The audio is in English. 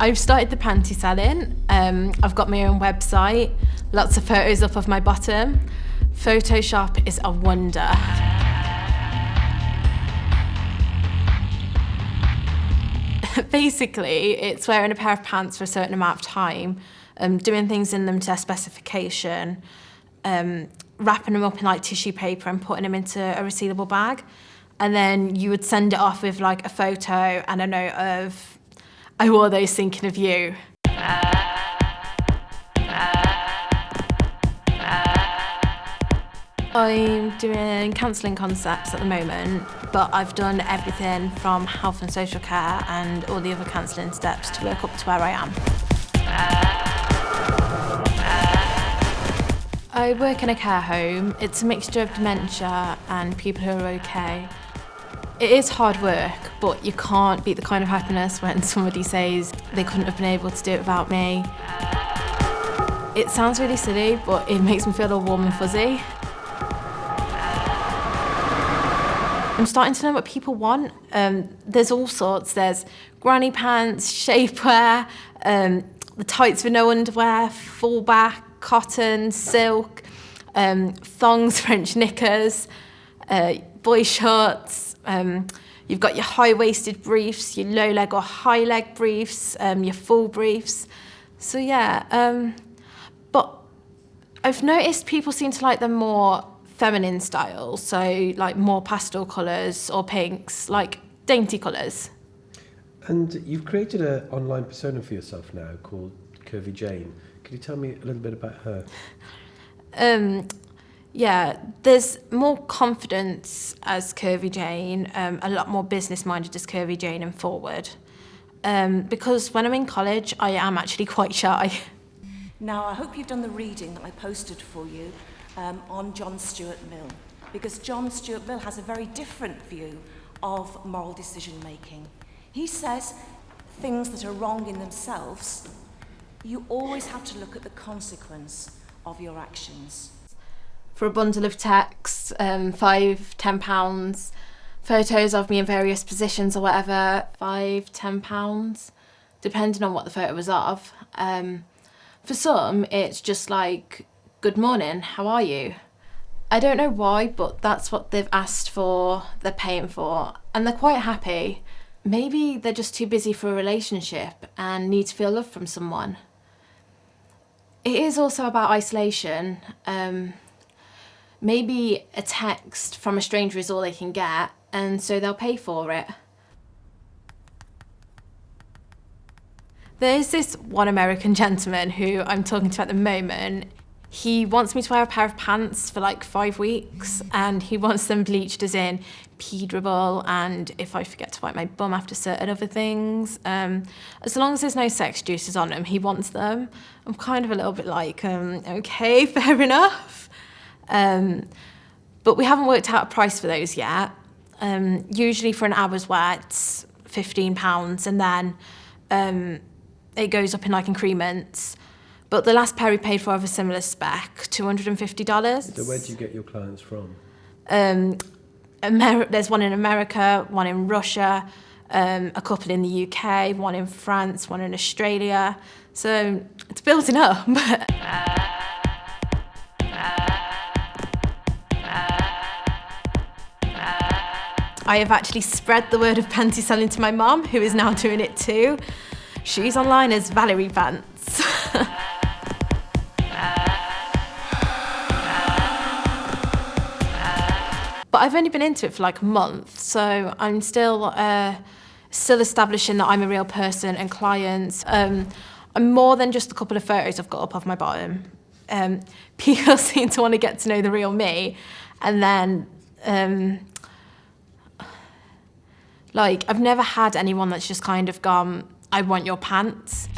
I've started the panty selling. I've got my own website, lots of photos up of my bottom. Photoshop is a wonder. Basically, it's wearing a pair of pants for a certain amount of time, doing things in them to their specification, wrapping them up in like tissue paper and putting them into a resealable bag. And then you would send it off with like a photo and a note of, I wore those thinking of you. I'm doing counselling concepts at the moment, but I've done everything from health and social care and all the other counselling steps to work up to where I am. I work in a care home. It's a mixture of dementia and people who are okay. It is hard work, but you can't beat the kind of happiness when somebody says they couldn't have been able to do it without me. It sounds really silly, but it makes me feel all warm and fuzzy. I'm starting to know what people want. There's all sorts. There's granny pants, shapewear, the tights with no underwear, full back, cotton, silk, thongs, French knickers, boy shorts. You've got your high-waisted briefs, your low-leg or high-leg briefs, your full briefs. So yeah, but I've noticed people seem to like them more feminine styles, so like more pastel colours or pinks, like dainty colours. And you've created an online persona for yourself now called Curvy Jane. Could you tell me a little bit about her? Yeah, there's more confidence as Curvy Jane, a lot more business-minded as Curvy Jane and forward. Because when I'm in college, I am actually quite shy. Now, I hope you've done the reading that I posted for you on John Stuart Mill, because John Stuart Mill has a very different view of moral decision-making. He says things that are wrong in themselves, you always have to look at the consequence of your actions. For a bundle of text, £5, £10, photos of me in various positions or whatever, £5, £10, depending on what the photo was of. For some, it's just like, good morning, how are you? I don't know why, but that's what they've asked for, they're paying for, and they're quite happy. Maybe they're just too busy for a relationship and need to feel love from someone. It is also about isolation. Maybe a text from a stranger is all they can get, and so they'll pay for it. There's this one American gentleman who I'm talking to at the moment. He wants me to wear a pair of pants for like 5 weeks, and he wants them bleached as in pee-dribble, and if I forget to wipe my bum after certain other things. As long as there's no sex juices on them, he wants them. I'm kind of a little bit like, okay, fair enough. But we haven't worked out a price for those yet. Usually for an hour's wear, it's £15, and then it goes up in like increments. But the last pair we paid for of a similar spec, $250. So where do you get your clients from? There's one in America, one in Russia, a couple in the UK, one in France, one in Australia. So it's building up. I have actually spread the word of panty selling to my mum, who is now doing it too. She's online as Valerie Vance. But I've only been into it for like a month, so I'm still establishing that I'm a real person and clients. I'm more than just a couple of photos I've got up of my bottom. People seem to want to get to know the real me, and then like I've never had anyone that's just kind of gone, I want your pants.